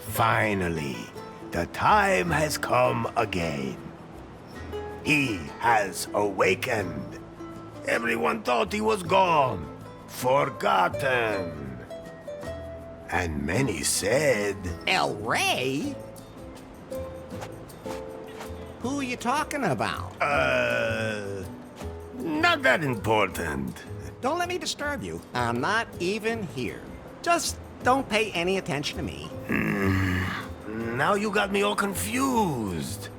Finally, the time has come again. He has awakened. Everyone thought he was gone, forgotten. And many said, El Rey? Who are you talking about? not that important. Don't let me disturb you. I'm not even here. Just don't pay any attention to me. Now you got me all confused.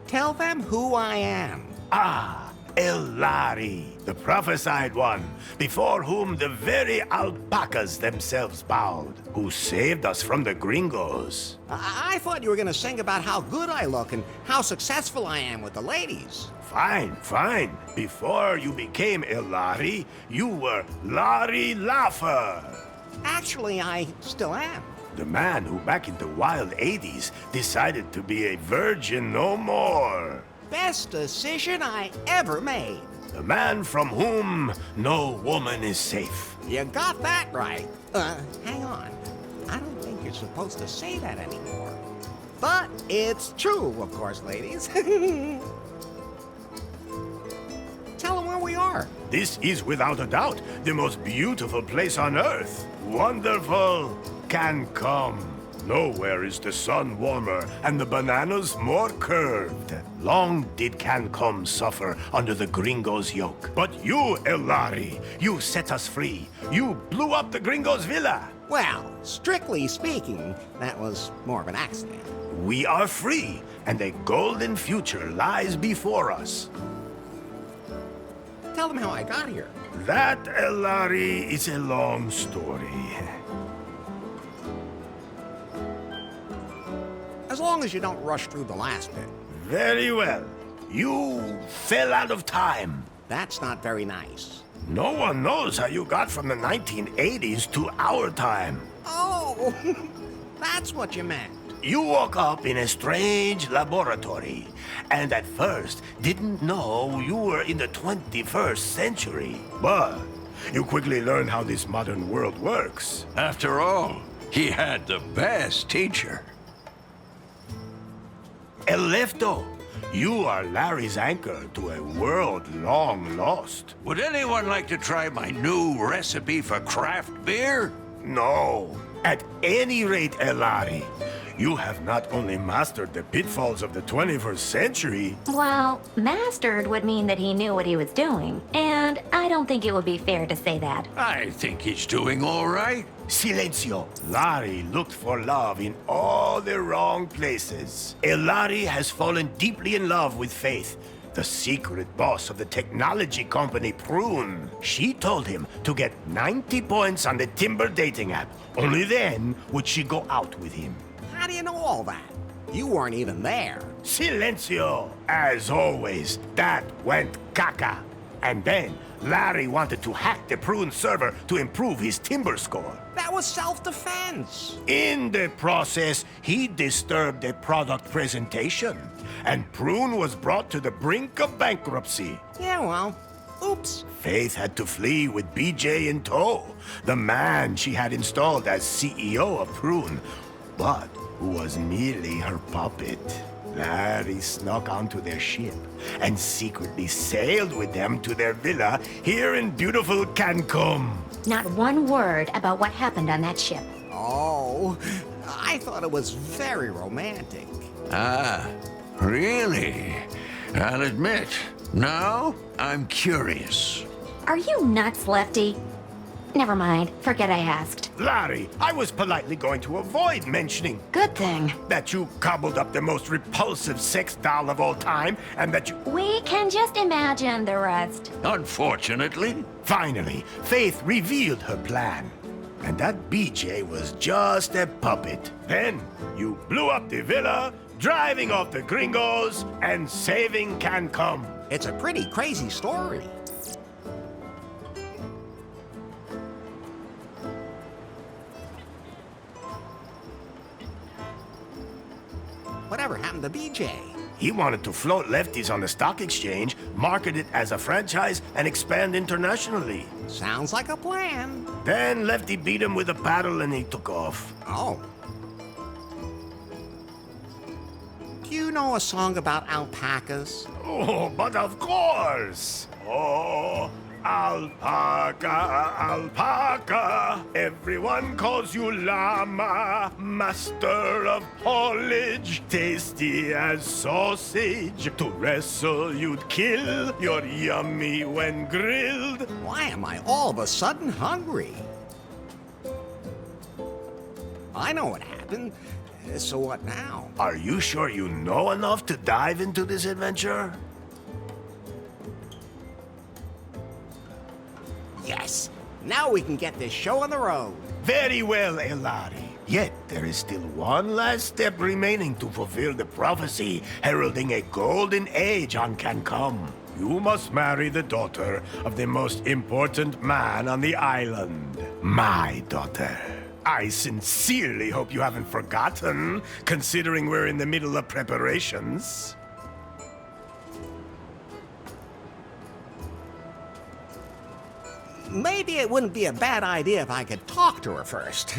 Tell them who I am. Ah, Elari, the prophesied one, before whom the very alpacas themselves bowed, who saved us from the gringos. I thought you were gonna sing about how good I look and how successful I am with the ladies. Fine, fine. Before you became Elari, you were Larry Laugher. Actually, I still am. The man who back in the wild 80s decided to be a virgin no more. Best decision I ever made. The man from whom no woman is safe. You got that right. Hang on. I don't think you're supposed to say that anymore. But it's true, of course, ladies. Tell them where we are. This is without a doubt the most beautiful place on earth. Wonderful CanCum. Nowhere is the sun warmer and the bananas more curved. Long did CanCum suffer under the gringos' yoke. But you, Elari, you set us free. You blew up the gringos' villa. Well, strictly speaking, that was more of an accident. We are free, and a golden future lies before us. Tell them how I got here. That, Elari, is a long story. As long as you don't rush through the last bit. Very well. You fell out of time. That's not very nice. No one knows how you got from the 1980s to our time. Oh, that's what you meant. You woke up in a strange laboratory, and at first didn't know you were in the 21st century. But you quickly learned how this modern world works. After all, he had the best teacher. El Lefto, you are Larry's anchor to a world long lost. Would anyone like to try my new recipe for craft beer? No. At any rate, Elari, you have not only mastered the pitfalls of the 21st century. Well, mastered would mean that he knew what he was doing, and I don't think it would be fair to say that. I think he's doing all right. Silencio. Larry looked for love in all the wrong places. Elari has fallen deeply in love with Faith, the secret boss of the technology company Prune. She told him to get 90 points on the Timber dating app. Only then would she go out with him. How do you know all that? You weren't even there. Silencio! As always, that went caca. And then, Larry wanted to hack the Prune server to improve his Timber score. That was self-defense. In the process, he disturbed a product presentation, and Prune was brought to the brink of bankruptcy. Yeah, well, oops. Faith had to flee with BJ in tow, the man she had installed as CEO of Prune, but who was merely her puppet. Larry snuck onto their ship and secretly sailed with them to their villa here in beautiful CanCum. Not one word about what happened on that ship. Oh, I thought it was very romantic. Ah, really? I'll admit, now I'm curious. Are you nuts, Lefty? Never mind. Forget I asked. Larry, I was politely going to avoid mentioning Good thing. that you cobbled up the most repulsive sex doll of all time, and that you... We can just imagine the rest. Unfortunately, Finally, Faith revealed her plan. And that BJ was just a puppet. Then, you blew up the villa, driving off the gringos, and saving CanCum. It's a pretty crazy story. Whatever happened to BJ? He wanted to float lefties on the stock exchange, market it as a franchise, and expand internationally. Sounds like a plan. Then Lefty beat him with a paddle and he took off. Oh. Do you know a song about alpacas? Oh, but of course. Oh, alpaca, alpaca. Everyone calls you llama, master of haulage, tasty as sausage. To wrestle, you'd kill. You're yummy when grilled. Why am I all of a sudden hungry? I know what happened. So what now? Are you sure you know enough to dive into this adventure? Yes. Now we can get this show on the road. Very well, Elari. Yet there is still one last step remaining to fulfill the prophecy heralding a golden age on CanCum. You must marry the daughter of the most important man on the island. My daughter. I sincerely hope you haven't forgotten, considering we're in the middle of preparations. Maybe it wouldn't be a bad idea if I could talk to her first.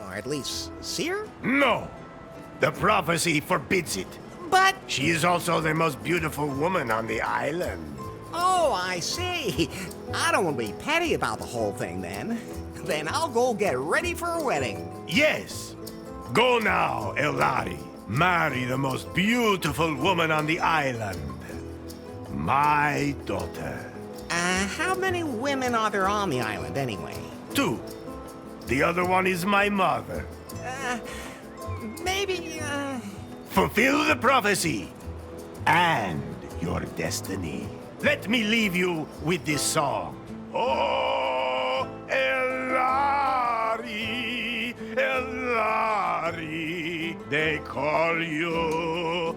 Or at least see her? No! The prophecy forbids it. But... She is also the most beautiful woman on the island. Oh, I see. I don't want to be petty about the whole thing then. Then I'll go get ready for a wedding. Yes. Go now, Elari. Marry the most beautiful woman on the island. My daughter. How many women are there on the island anyway? 2. The other one is my mother. Maybe, Fulfill the prophecy and your destiny. Let me leave you with this song. Oh, Elari, Elari, they call you.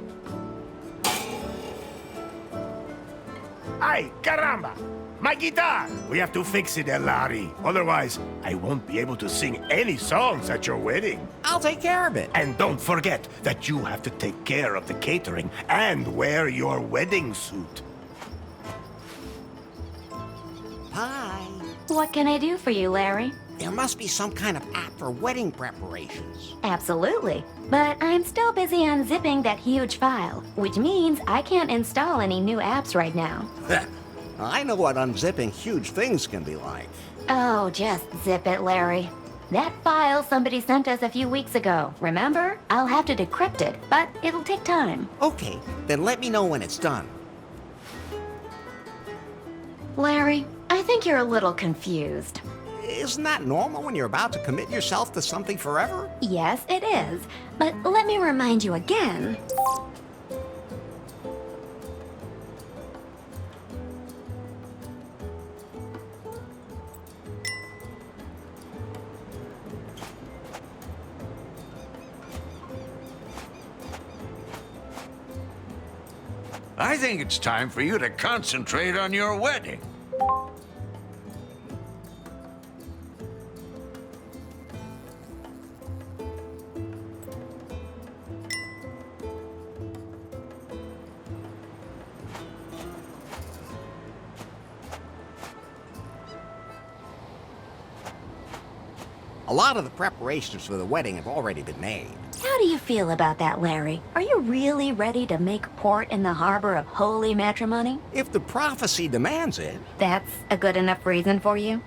Ay, caramba! My guitar! We have to fix it, Elari. Otherwise, I won't be able to sing any songs at your wedding. I'll take care of it. And don't forget that you have to take care of the catering and wear your wedding suit. Bye. What can I do for you, Larry? There must be some kind of app for wedding preparations. Absolutely. But I'm still busy unzipping that huge file, which means I can't install any new apps right now. I know what unzipping huge things can be like. Oh, just zip it, Larry. That file somebody sent us a few weeks ago, remember? I'll have to decrypt it, but it'll take time. Okay, then let me know when it's done. Larry, I think you're a little confused. Isn't that normal when you're about to commit yourself to something forever? Yes, it is. But let me remind you again. I think it's time for you to concentrate on your wedding. A lot of the preparations for the wedding have already been made. How do you feel about that, Larry? Are you really ready to make port in the harbor of holy matrimony? If the prophecy demands it. That's a good enough reason for you?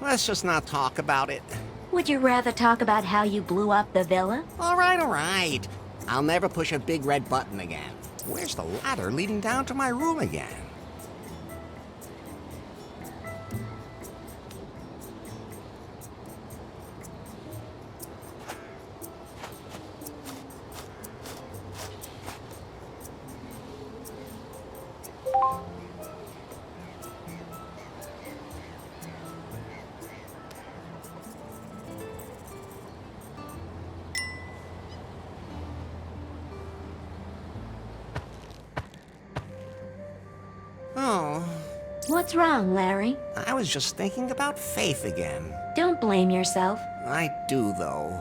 Let's just not talk about it. Would you rather talk about how you blew up the villa? All right. I'll never push a big red button again. Where's the ladder leading down to my room again? Oh, What's wrong, Larry? I was just thinking about Faith again. Don't blame yourself. I do, though.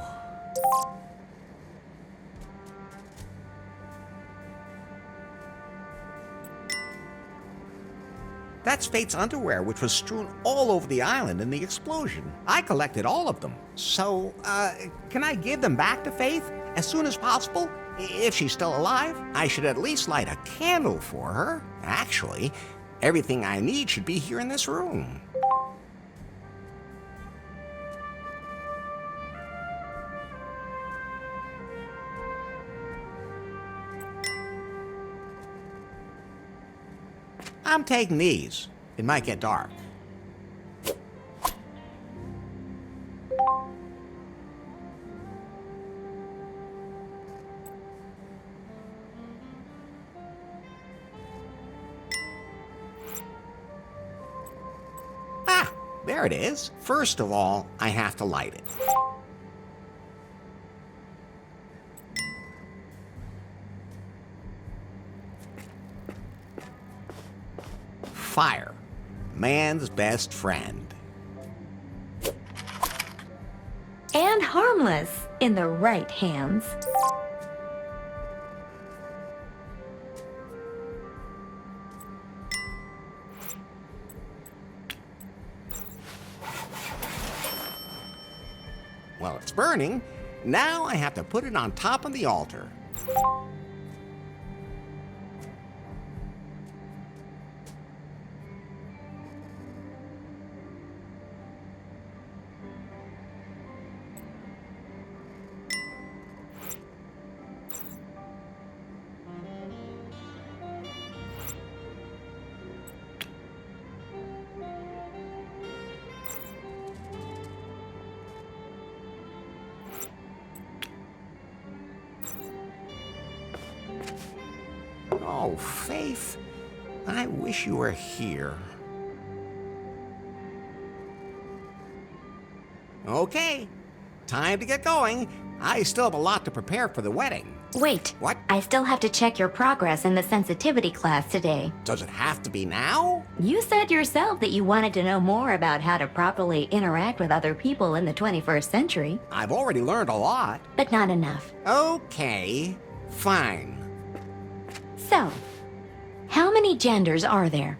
That's Fate's underwear, which was strewn all over the island in the explosion. I collected all of them. So, can I give them back to Faith as soon as possible? If she's still alive, I should at least light a candle for her. Actually, everything I need should be here in this room. I'm taking these. It might get dark. Ah, there it is. First of all, I have to light it. Fire, man's best friend. And harmless in the right hands. Well, it's burning. Now I have to put it on top of the altar. Oh, Faith, I wish you were here. Okay, time to get going. I still have a lot to prepare for the wedding. Wait. What? I still have to check your progress in the sensitivity class today. Does it have to be now? You said yourself that you wanted to know more about how to properly interact with other people in the 21st century, I've already learned a lot. but not enough. Okay, fine. So, how many genders are there?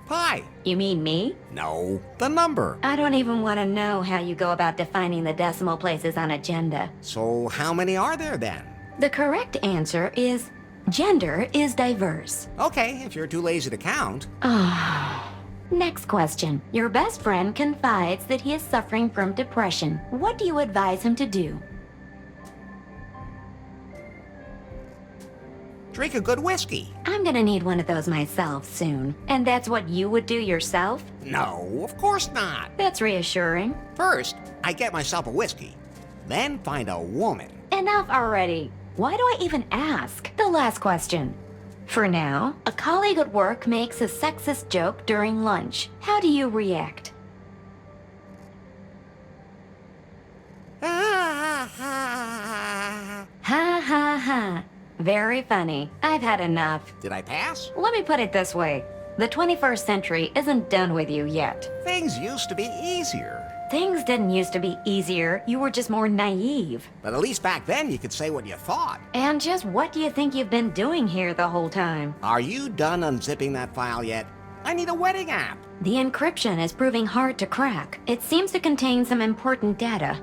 Pi. You mean me? No, the number. I don't even want to know how you go about defining the decimal places on agenda. So how many are there then? The correct answer is gender is diverse. Okay, if you're too lazy to count. Next question. Your best friend confides that he is suffering from depression. What do you advise him to do? Drink a good whiskey. I'm gonna need one of those myself soon. And that's what you would do yourself? No, of course not. That's reassuring. First, I get myself a whiskey. Then find a woman. Enough already. Why do I even ask? The last question. For now, a colleague at work makes a sexist joke during lunch. How do you react? Ha ha ha. Very funny. I've had enough. Did I pass? Let me put it this way. The 21st century isn't done with you yet. Things used to be easier. Things didn't used to be easier. You were just more naive. But at least back then you could say what you thought. And just what do you think you've been doing here the whole time? Are you done unzipping that file yet? I need a wedding app. The encryption is proving hard to crack. It seems to contain some important data.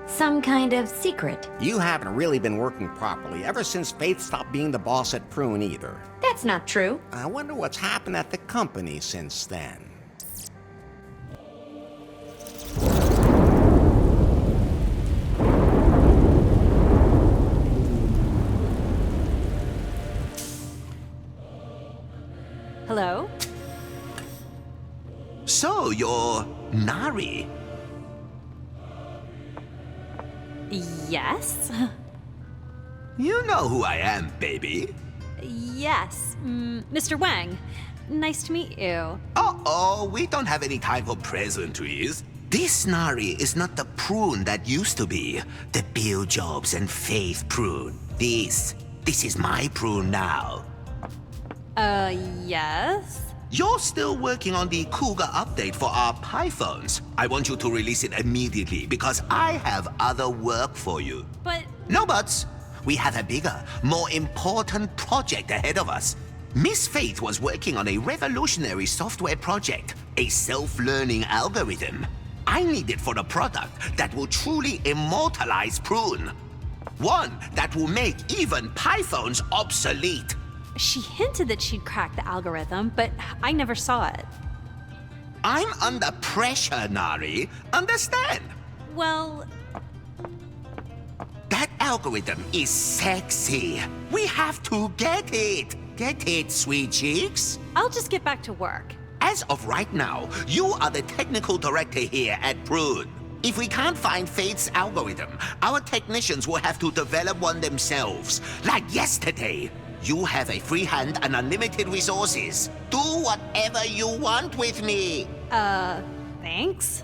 Some kind of secret. You haven't really been working properly ever since Faith stopped being the boss at Prune either. That's not true. I wonder what's happened at the company since then. Hello? So, you're Nari. Yes? You know who I am, baby. Yes. Mr. Wang. Nice to meet you. Uh-oh, we don't have any time for pleasantries. This Nari is not the Prune that used to be. The Bill Jobs and Faith Prune. This is my Prune now. Yes? You're still working on the Cougar update for our Pythons. I want you to release it immediately because I have other work for you. But No buts. we have a bigger, more important project ahead of us. Miss Faith was working on a revolutionary software project, a self-learning algorithm. I need it for a product that will truly immortalize Prune. One that will make even Pythons obsolete. She hinted that she'd cracked the algorithm, but I never saw it. I'm under pressure, Nari. Understand? Well, That algorithm is sexy. We have to get it. Get it, sweet cheeks? I'll just get back to work. As of right now, you are the technical director here at Prune. If we can't find Faith's algorithm, our technicians will have to develop one themselves. Like yesterday. You have a free hand and unlimited resources. Do whatever you want with me. Thanks?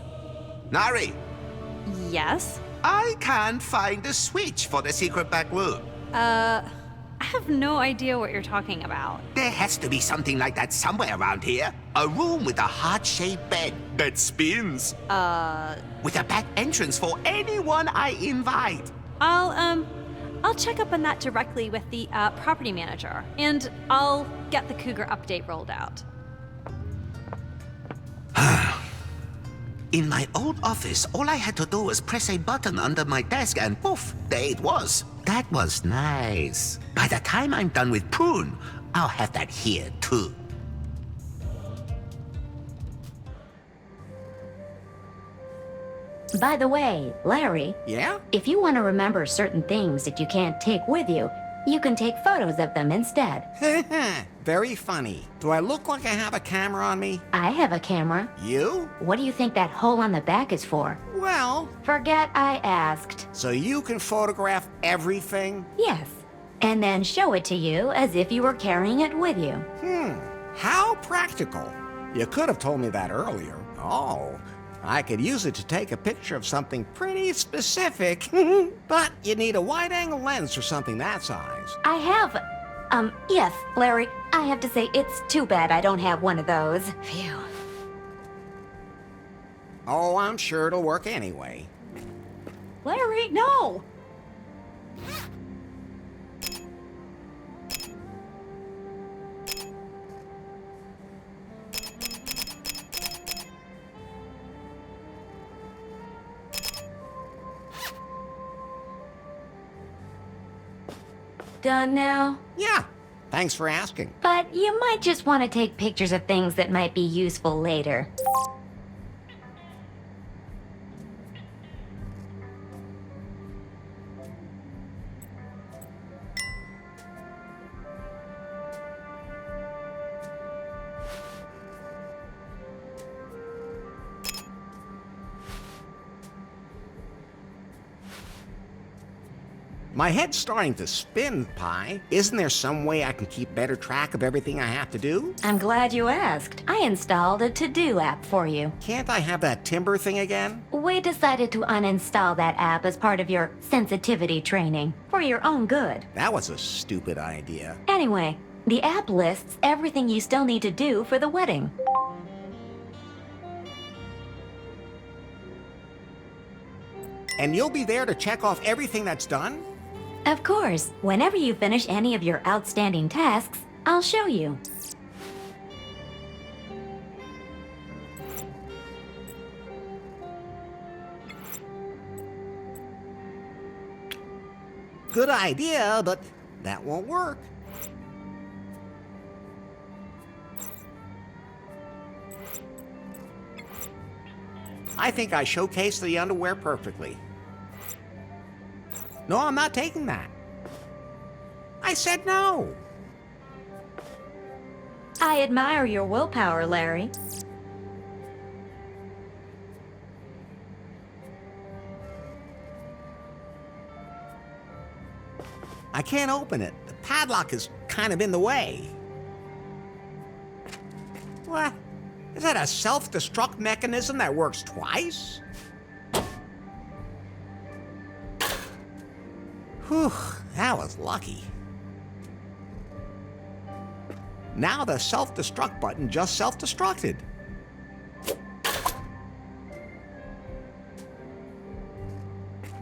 Nari, Yes? I can't find the switch for the secret back room. I have no idea what you're talking about. There has to be something like that somewhere around here. A room with a heart-shaped bed that spins. With a back entrance for anyone I invite. I'll check up on that directly with the property manager, and I'll get the Cougar update rolled out. In my old office, all I had to do was press a button under my desk and poof, there it was. That was nice. By the time I'm done with Prune, I'll have that here too. By the way, Larry, Yeah? if you want to remember certain things that you can't take with you, you can take photos of them instead. Very funny. Do I look like I have a camera on me? I have a camera. You? What do you think that hole on the back is for? Well, Forget I asked. so you can photograph everything? Yes. And then show it to you as if you were carrying it with you. How practical. You could have told me that earlier. Oh, I could use it to take a picture of something pretty specific. But you need a wide-angle lens for something that size. I have. Yes, Larry, I have to say it's too bad I don't have one of those. Phew. Oh, I'm sure it'll work anyway. Larry, no! Done now? Yeah, thanks for asking. But you might just want to take pictures of things that might be useful later. My head's starting to spin, Pi. Isn't there some way I can keep better track of everything I have to do? I'm glad you asked. I installed a to-do app for you. Can't I have that timber thing again? We decided to uninstall that app as part of your sensitivity training, for your own good. That was a stupid idea. Anyway, the app lists everything you still need to do for the wedding. And you'll be there to check off everything that's done? Of course, whenever you finish any of your outstanding tasks, I'll show you. Good idea, but that won't work. I think I showcased the underwear perfectly. No, I'm not taking that. I said no. I admire your willpower, Larry. I can't open it. The padlock is kind of in the way. What? Is that a self-destruct mechanism that works twice? Whew, that was lucky. Now the self-destruct button just self-destructed.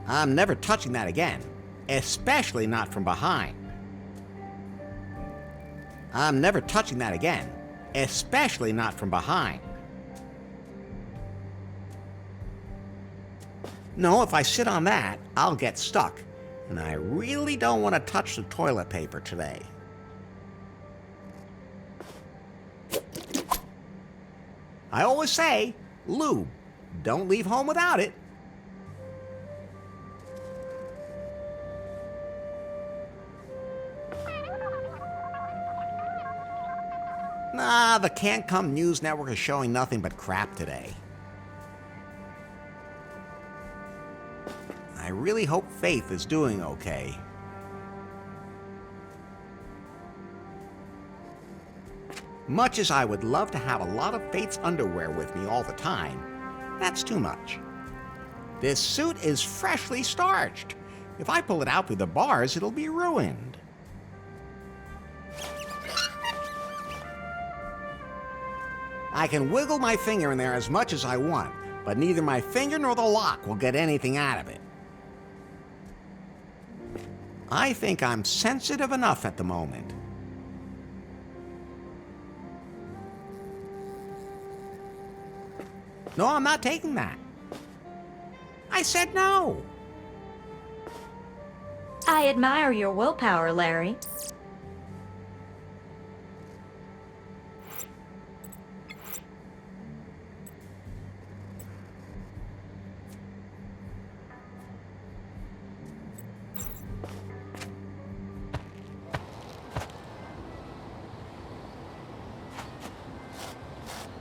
I'm never touching that again. especially not from behind. I'm never touching that again, especially not from behind. No, if I sit on that, I'll get stuck, and I really don't want to touch the toilet paper today. I always say, lube, don't leave home without it. Nah, the CanCum News Network is showing nothing but crap today. I really hope Faith is doing okay. Much as I would love to have a lot of Faith's underwear with me all the time, that's too much. This suit is freshly starched. If I pull it out through the bars, it'll be ruined. I can wiggle my finger in there as much as I want, but neither my finger nor the lock will get anything out of it. I think I'm sensitive enough at the moment. No, I'm not taking that. I said no. I admire your willpower, Larry.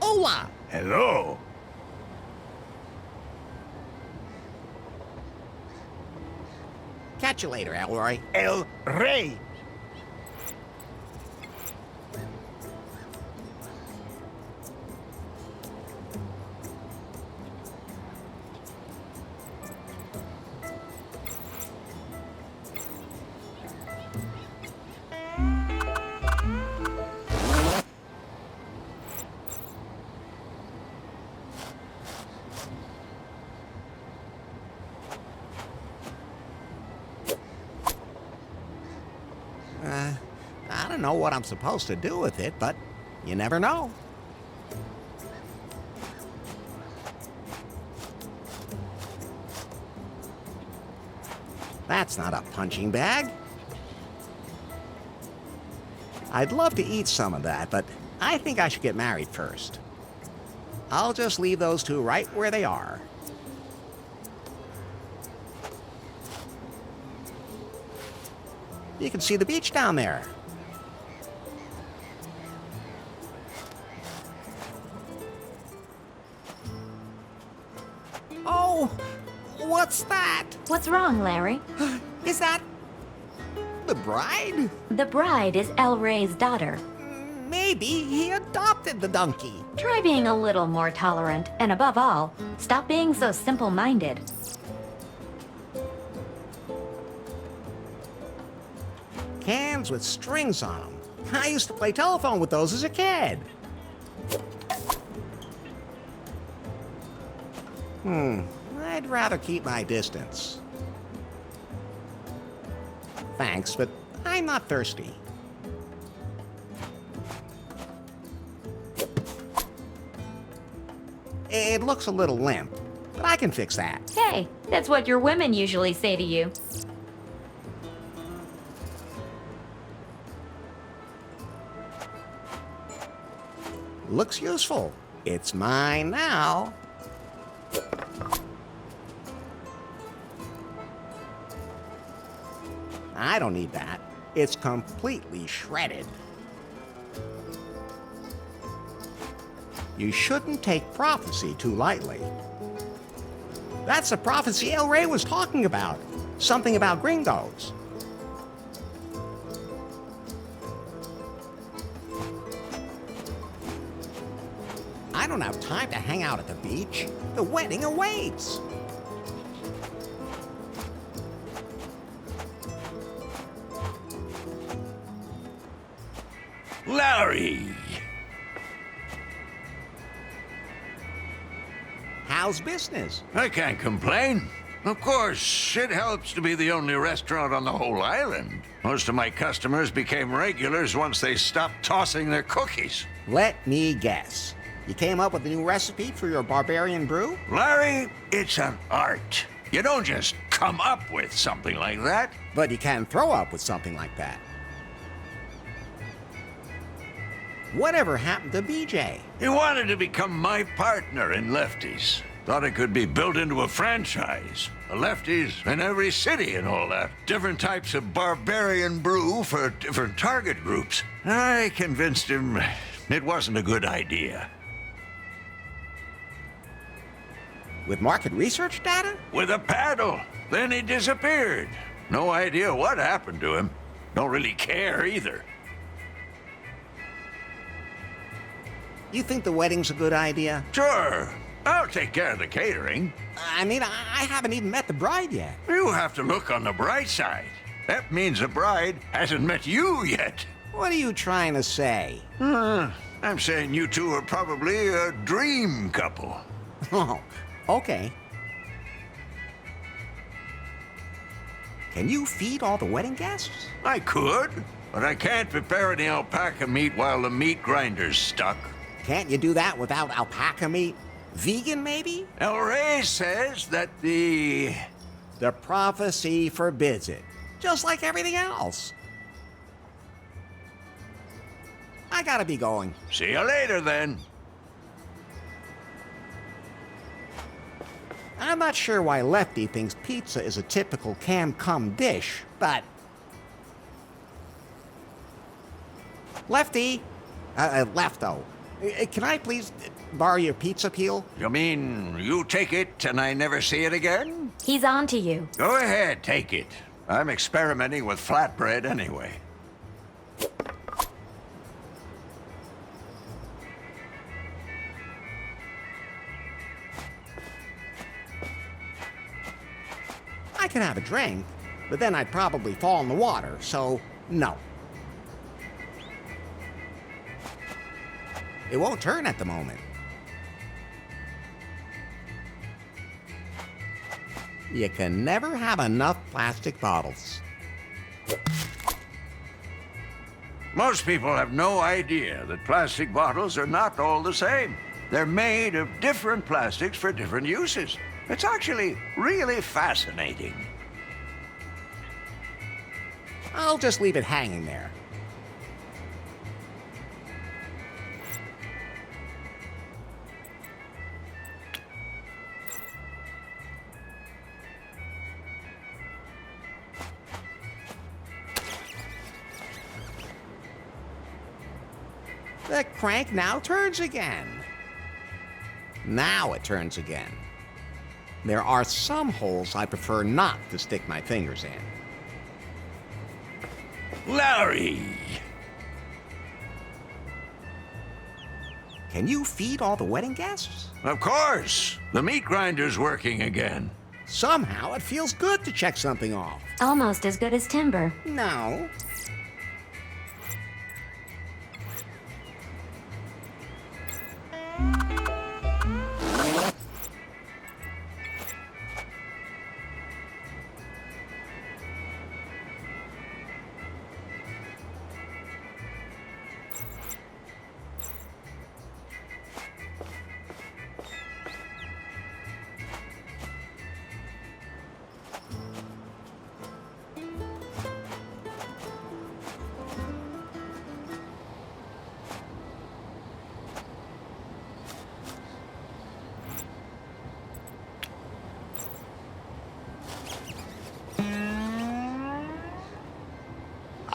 Hola! Hello. Catch you later, Elroy. El Rey. I don't know what I'm supposed to do with it, but you never know. That's not a punching bag. I'd love to eat some of that, but I think I should get married first. I'll just leave those two right where they are. You can see the beach down there. Oh, what's that? What's wrong, Larry? Is that the bride? The bride is El Rey's daughter. Maybe he adopted the donkey. Try being a little more tolerant, and above all, stop being so simple-minded. Cans with strings on them. I used to play telephone with those as a kid. I'd rather keep my distance. Thanks, but I'm not thirsty. It looks a little limp, but I can fix that. Hey, that's what your women usually say to you. Looks useful. It's mine now. I don't need that. It's completely shredded. You shouldn't take prophecy too lightly. That's the prophecy El Rey was talking about. Something about gringos. I don't have time to hang out at the beach. The wedding awaits. Larry! How's business? I can't complain. Of course, it helps to be the only restaurant on the whole island. Most of my customers became regulars once they stopped tossing their cookies. Let me guess. You came up with a new recipe for your barbarian brew? Larry, it's an art. You don't just come up with something like that. But you can throw up with something like that. Whatever happened to BJ? He wanted to become my partner in Lefties. Thought it could be built into a franchise. A Lefties in every city and all that. Different types of barbarian brew for different target groups. I convinced him it wasn't a good idea. With market research data? With a paddle. Then he disappeared. No idea what happened to him. Don't really care either. You think the wedding's a good idea? Sure. I'll take care of the catering. I mean, I haven't even met the bride yet. You have to look on the bright side. That means the bride hasn't met you yet. What are you trying to say? I'm saying you two are probably a dream couple. Oh, okay. Can you feed all the wedding guests? I could, but I can't prepare any alpaca meat while the meat grinder's stuck. Can't you do that without alpaca meat? Vegan, maybe? El Rey says that the prophecy forbids it. Just like everything else. I gotta be going. See you later, then. I'm not sure why Lefty thinks pizza is a typical CanCum dish, but... Lefty! Lefto. Can I please borrow your pizza peel? You mean you take it and I never see it again? He's on to you. Go ahead, take it. I'm experimenting with flatbread anyway. I could have a drink, but then I'd probably fall in the water, so no. It won't turn at the moment. You can never have enough plastic bottles. Most people have no idea that plastic bottles are not all the same. They're made of different plastics for different uses. It's actually really fascinating. I'll just leave it hanging there. The crank now turns again. Now it turns again. There are some holes I prefer not to stick my fingers in. Larry! Can you feed all the wedding guests? Of course! The meat grinder's working again. Somehow it feels good to check something off. Almost as good as timber. No.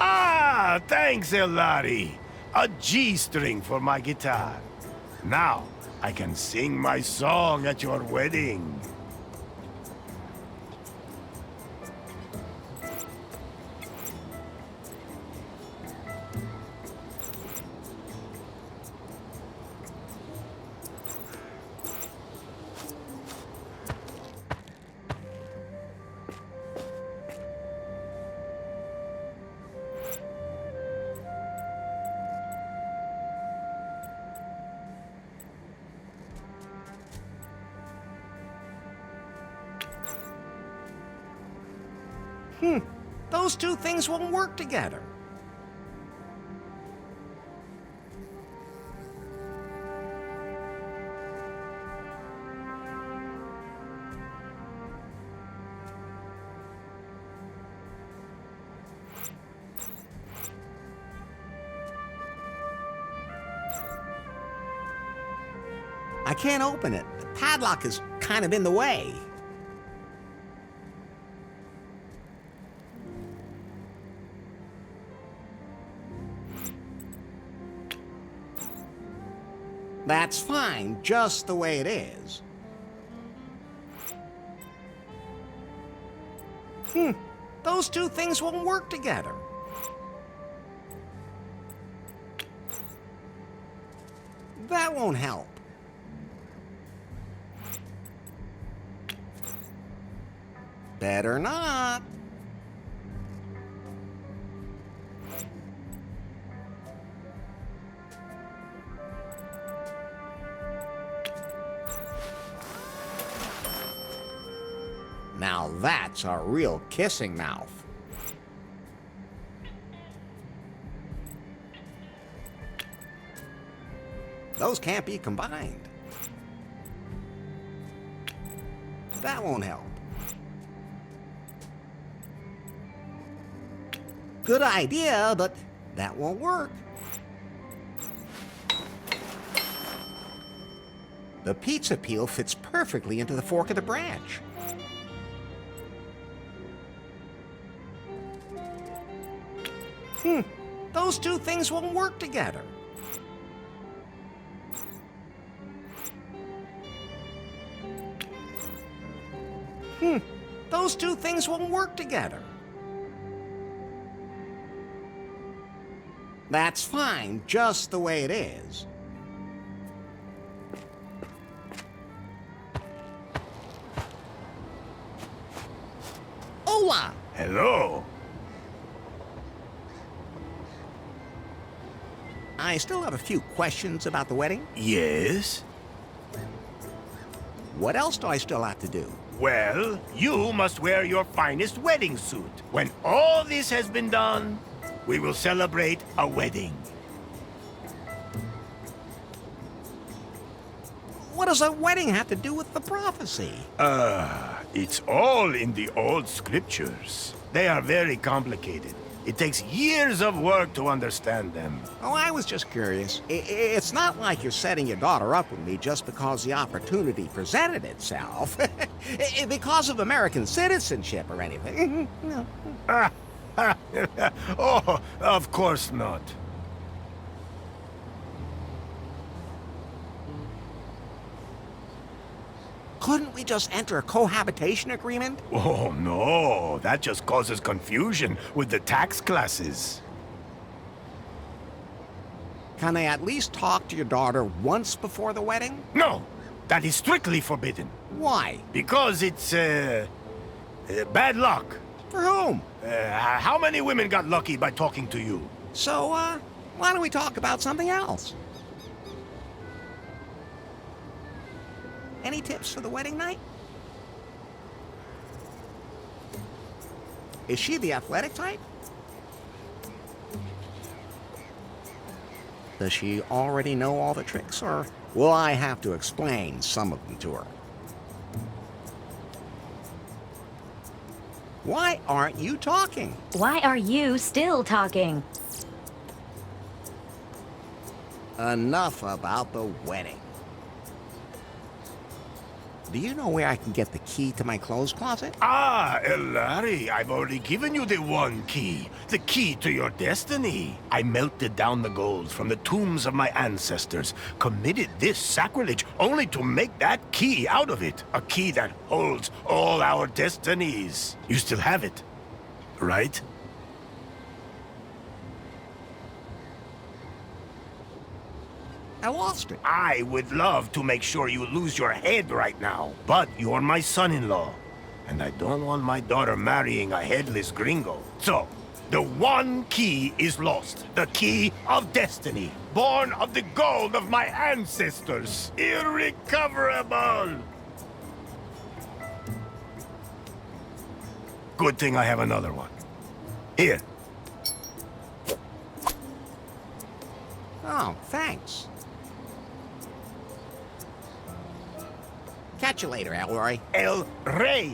Ah, thanks, Elari. A G-string for my guitar. Now, I can sing my song at your wedding. Those two things won't work together. I can't open it. The padlock is kind of in the way. That's fine, just the way it is. Those two things won't work together. That won't help. Better not. Now that's a real kissing mouth. Those can't be combined. That won't help. Good idea, but that won't work. The pizza peel fits perfectly into the fork of the branch. Those two things won't work together. Those two things won't work together. That's fine, just the way it is. Hola! Hello. I still have a few questions about the wedding. Yes? What else do I still have to do? Well, you must wear your finest wedding suit. When all this has been done, we will celebrate a wedding. What does a wedding have to do with the prophecy? It's all in the old scriptures. They are very complicated. It takes years of work to understand them. Oh, I was just curious. It's not like you're setting your daughter up with me just because the opportunity presented itself. Because of American citizenship or anything. No. Oh, of course not. Couldn't we just enter a cohabitation agreement? Oh, no. That just causes confusion with the tax classes. Can I at least talk to your daughter once before the wedding? No, that is strictly forbidden. Why? Because it's, bad luck. For whom? How many women got lucky by talking to you? So, why don't we talk about something else? Any tips for the wedding night? Is she the athletic type? Does she already know all the tricks, or will I have to explain some of them to her? Why aren't you talking? Why are you still talking? Enough about the wedding. Do you know where I can get the key to my clothes closet? Ah, Larry, I've already given you the one key. The key to your destiny. I melted down the gold from the tombs of my ancestors, committed this sacrilege only to make that key out of it. A key that holds all our destinies. You still have it, right? I lost it. I would love to make sure you lose your head right now, but you're my son-in-law, and I don't want my daughter marrying a headless gringo. So, the one key is lost. The key of destiny, born of the gold of my ancestors. Irrecoverable! Good thing I have another one. Here. Oh, thanks. Catch you later, Elroy. El Rey.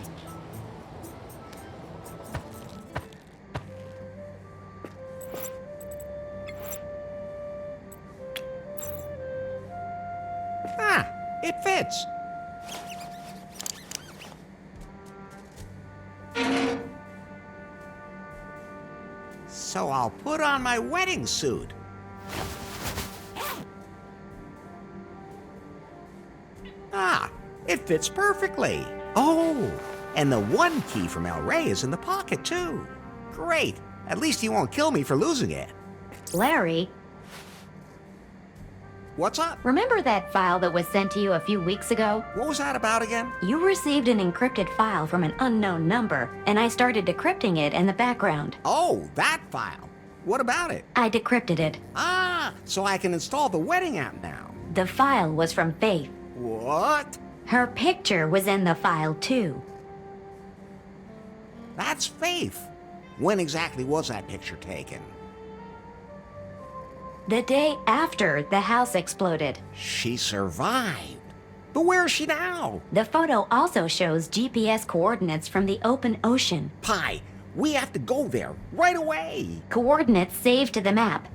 Ah, it fits. So I'll put on my wedding suit. Ah, it fits perfectly. Oh, and the one key from El Rey is in the pocket, too. Great. At least he won't kill me for losing it. Larry, What's up? remember that file that was sent to you a few weeks ago? What was that about again? You received an encrypted file from an unknown number, and I started decrypting it in the background. Oh, that file. What about it? I decrypted it. Ah, so I can install the wedding app now. The file was from Faith. What? Her picture was in the file, too. That's Faith. When exactly was that picture taken? The day after the house exploded. She survived. But where is she now? The photo also shows GPS coordinates from the open ocean. Pi, we have to go there right away. Coordinates saved to the map.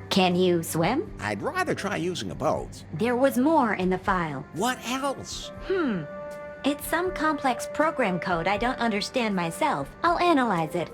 Can you swim? I'd rather try using a boat. There was more in the file. What else? It's some complex program code I don't understand myself. I'll analyze it.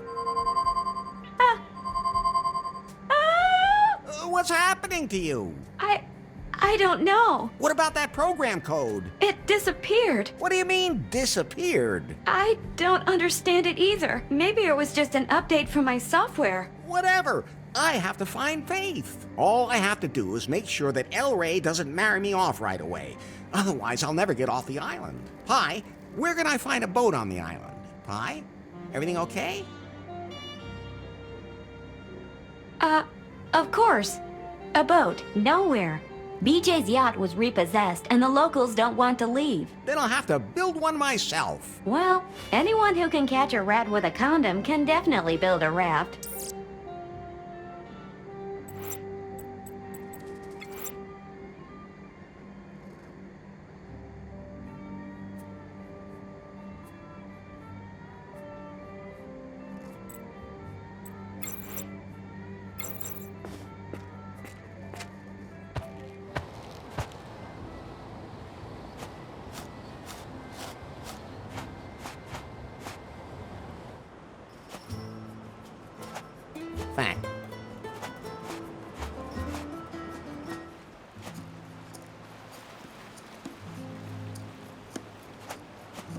What's happening to you? I don't know. What about that program code? It disappeared. What do you mean, disappeared? I don't understand it either. Maybe it was just an update from my software. Whatever. I have to find Faith. All I have to do is make sure that El Rey doesn't marry me off right away. Otherwise, I'll never get off the island. Pi, where can I find a boat on the island? Pi, everything okay? Of course. A boat. Nowhere. BJ's yacht was repossessed and the locals don't want to leave. Then I'll have to build one myself. Well, anyone who can catch a rat with a condom can definitely build a raft. Thanks.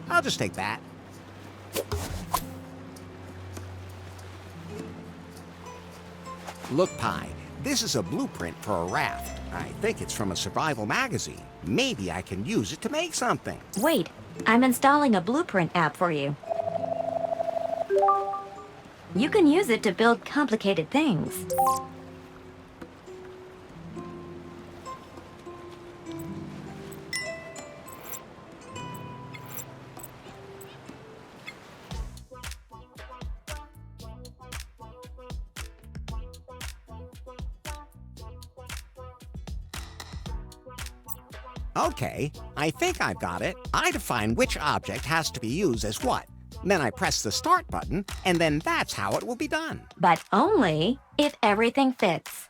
I'll just take that. Look, Pi, this is a blueprint for a raft. I think it's from a survival magazine. Maybe I can use it to make something. Wait, I'm installing a blueprint app for you. You can use it to build complicated things. Okay, I think I've got it. I define which object has to be used as what. Then I press the start button, and then that's how it will be done. But only if everything fits.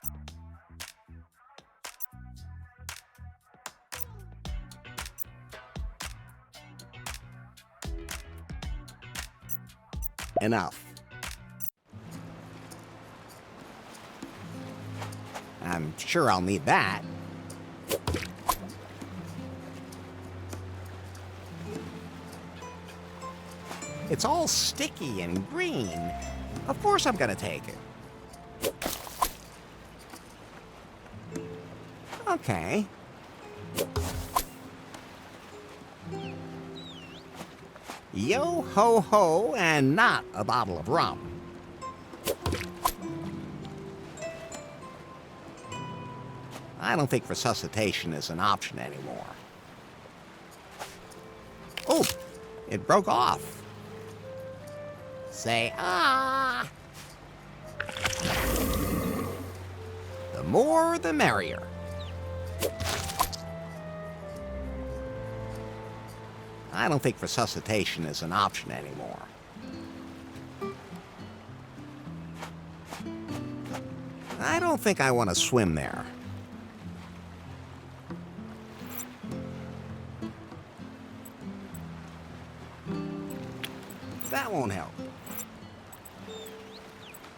Enough. I'm sure I'll need that. It's all sticky and green. Of course I'm gonna take it. Okay. Yo ho ho, and not a bottle of rum. I don't think resuscitation is an option anymore. Oh, it broke off. Say ah. The more, the merrier. I don't think resuscitation is an option anymore. I don't think I want to swim there. That won't help.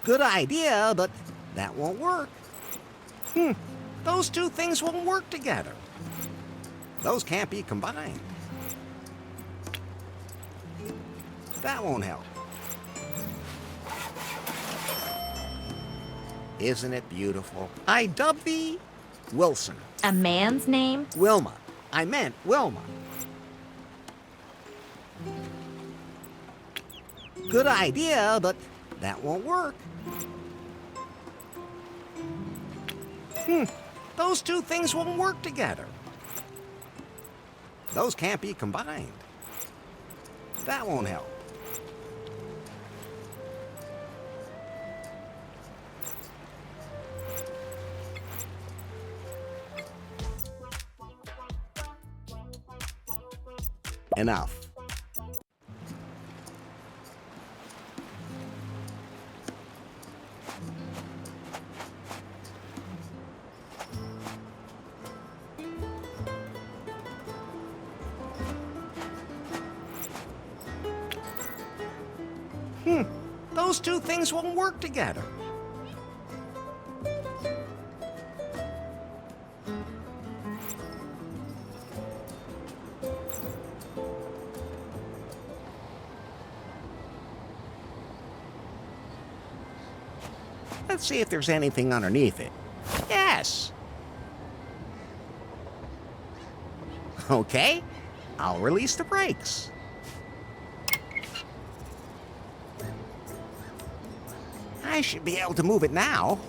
Good idea, but that won't work. Those two things won't work together. Those can't be combined. That won't help. Isn't it beautiful? I dub thee Wilson. A man's name? Wilma. I meant Wilma. Good idea, but that won't work. Those two things won't work together. Those can't be combined. That won't help. Enough. Those two things won't work together. Let's see if there's anything underneath it. Yes. Okay, I'll release the brakes. I should be able to move it now.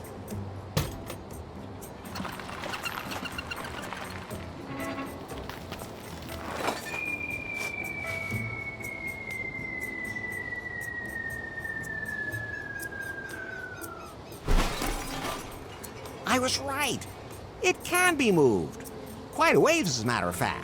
I was right. It can be moved. Quite a ways, as a matter of fact.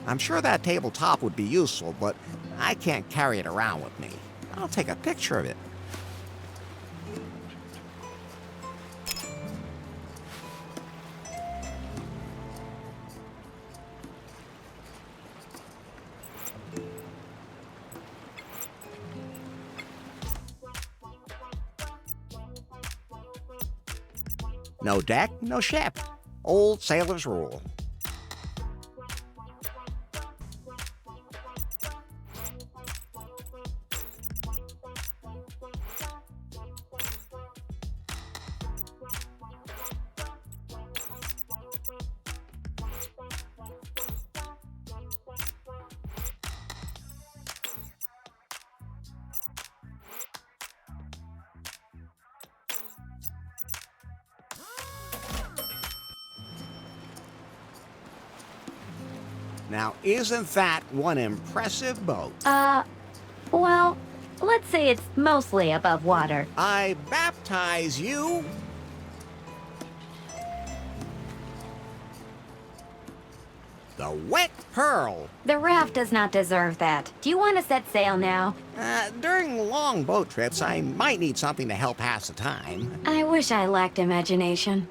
I'm sure that tabletop would be useful, but I can't carry it around with me. I'll take a picture of it. No deck, no ship. Old sailor's rule. Now, isn't that one impressive boat? Well, let's say it's mostly above water. I baptize you the Wet Pearl. The raft does not deserve that. Do you want to set sail now? During long boat trips, I might need something to help pass the time. I wish I lacked imagination.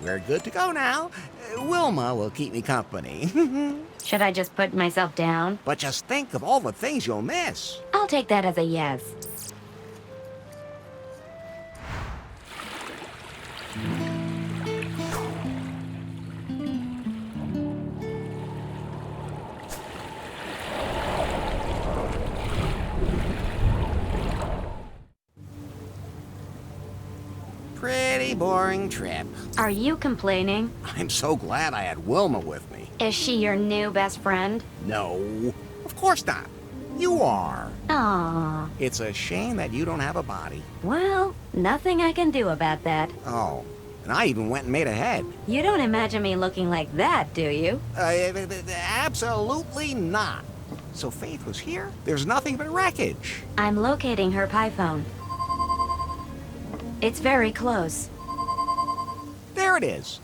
We're good to go now. Wilma will keep me company. Should I just put myself down? But just think of all the things you'll miss. I'll take that as a yes. boring trip. Are you complaining? I'm so glad I had Wilma with me. Is she your new best friend? No, of course not. You are. Aww. It's a shame that you don't have a body. Well, nothing I can do about that. Oh, and I even went and made a head. You don't imagine me looking like that, do you? Absolutely not. So Faith was here? There's nothing but wreckage. I'm locating her pie phone. It's very close. There it is.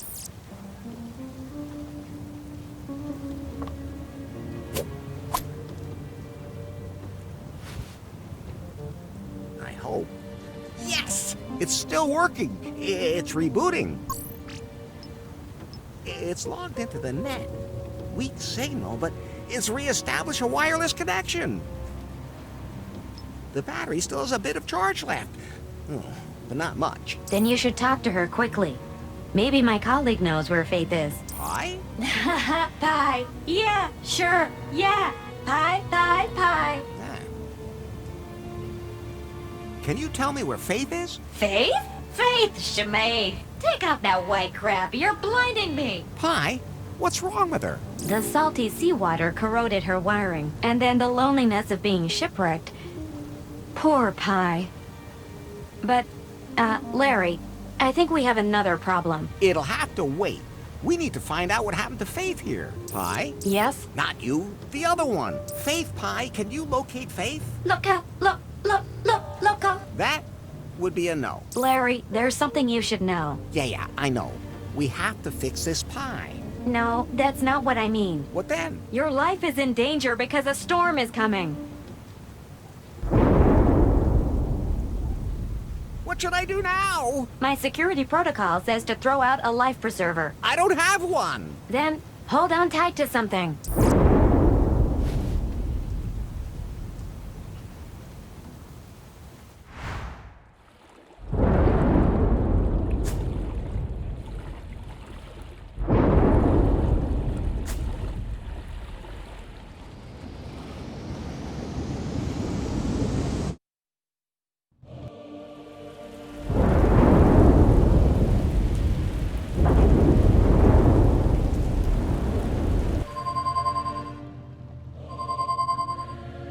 I hope. Yes! It's still working. It's rebooting. It's logged into the net. Weak signal, but it's reestablished a wireless connection. The battery still has a bit of charge left, but not much. Then you should talk to her quickly. Maybe my colleague knows where Faith is. Pie? Pie. Yeah, sure. Yeah. Pie, pie, pie. Ah. Can you tell me where Faith is? Faith? Faith, Shimei. Take off that white crap. You're blinding me. Pie? What's wrong with her? The salty seawater corroded her wiring, and then the loneliness of being shipwrecked. Poor Pie. But, Larry, I think we have another problem. It'll have to wait. We need to find out what happened to Faith here. Pie? Yes? Not you. The other one. Faith, Pie. Can you locate Faith? Look. That would be a no. Larry, there's something you should know. Yeah, I know. We have to fix this pie. No, that's not what I mean. What then? Your life is in danger because a storm is coming. What should I do now? My security protocol says to throw out a life preserver. I don't have one. Then, hold on tight to something.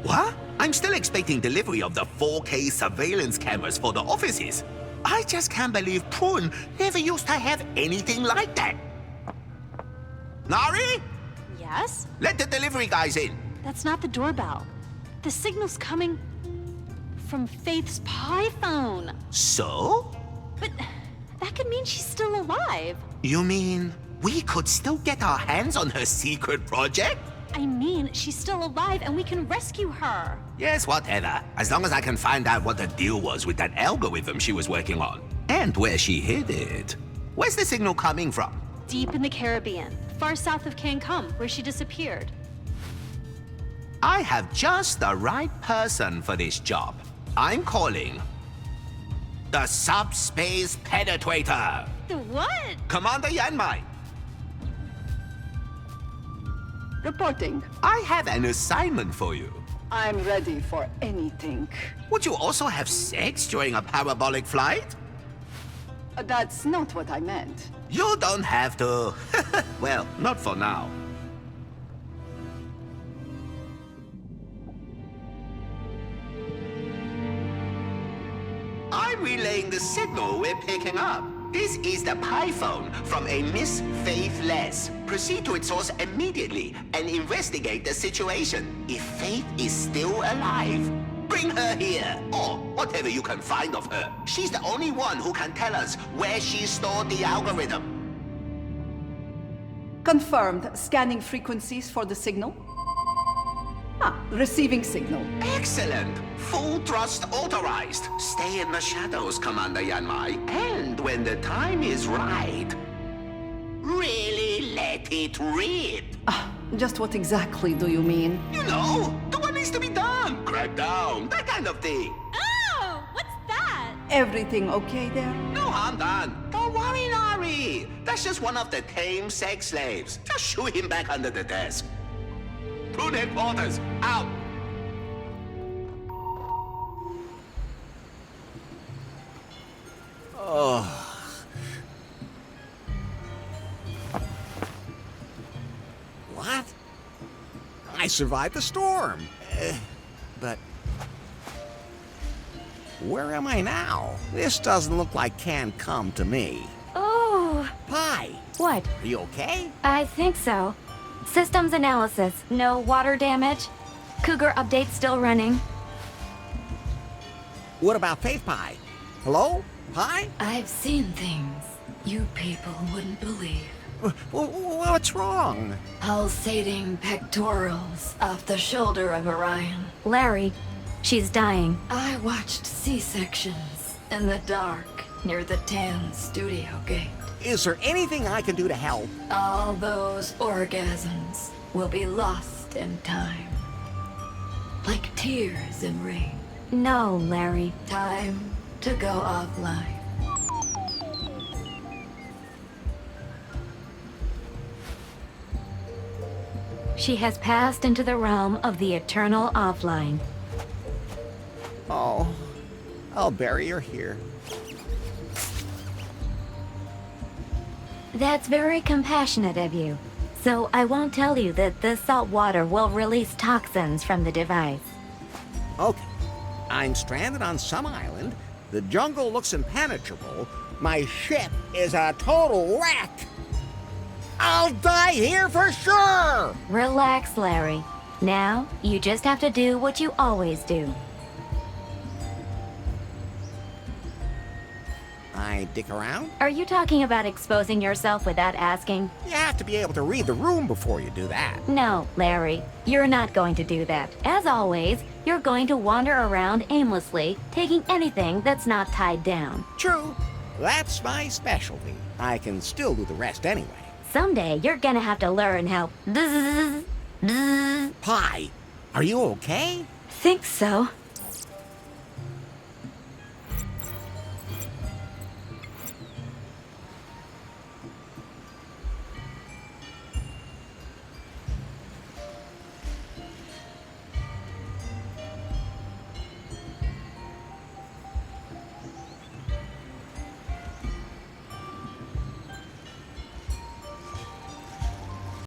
What? I'm still expecting delivery of the 4K surveillance cameras for the offices. I just can't believe Prune never used to have anything like that. Nari? Yes? Let the delivery guys in. That's not the doorbell. The signal's coming from Faith's pie phone. So? But that could mean she's still alive. You mean we could still get our hands on her secret project? I mean, she's still alive and we can rescue her. Yes, whatever. As long as I can find out what the deal was with that algorithm she was working on. And where she hid it. Where's the signal coming from? Deep in the Caribbean, far south of CanCum, where she disappeared. I have just the right person for this job. I'm calling the Subspace Penetrator. The what? Commander Yanmai. Reporting. I have an assignment for you. I'm ready for anything. Would you also have sex during a parabolic flight? That's not what I meant. You don't have to. Well, not for now. I'm relaying the signal we're picking up. This is the pie phone from a Miss Faithless. Proceed to its source immediately and investigate the situation. If Faith is still alive, bring her here, or whatever you can find of her. She's the only one who can tell us where she stored the algorithm. Confirmed. Scanning frequencies for the signal. Receiving signal. Excellent! Full thrust authorized. Stay in the shadows, Commander Yanmai. And when the time is right, really let it rip. Just what exactly do you mean? You know, do what needs to be done. Crack down, that kind of thing. Oh, what's that? Everything okay there? No harm done. Don't worry, Nari. That's just one of the tame sex slaves. Just shoot him back under the desk. Prune headquarters, out. survived the storm. But where am I now? This doesn't look like CanCum to me. Oh, Pie, what? are you okay? I think so. Systems analysis. No water damage. Cougar update still running. What about Faith Pie? Hello? Pie? I've seen things you people wouldn't believe. What's wrong? Pulsating pectorals off the shoulder of Orion. Larry, she's dying. I watched C-sections in the dark near the Tan studio gate. Is there anything I can do to help? All those orgasms will be lost in time. Like tears in rain. No, Larry. Time to go offline. She has passed into the realm of the eternal offline. Oh, I'll bury her here. That's very compassionate of you. So I won't tell you that the salt water will release toxins from the device. Okay, I'm stranded on some island. The jungle looks impenetrable. My ship is a total wreck. I'll die here for sure! Relax, Larry. Now, you just have to do what you always do. I dick around? Are you talking about exposing yourself without asking? You have to be able to read the room before you do that. No, Larry. You're not going to do that. As always, you're going to wander around aimlessly, taking anything that's not tied down. True. That's my specialty. I can still do the rest anyway. Someday, you're gonna have to learn how... Pie, are you okay? Think so.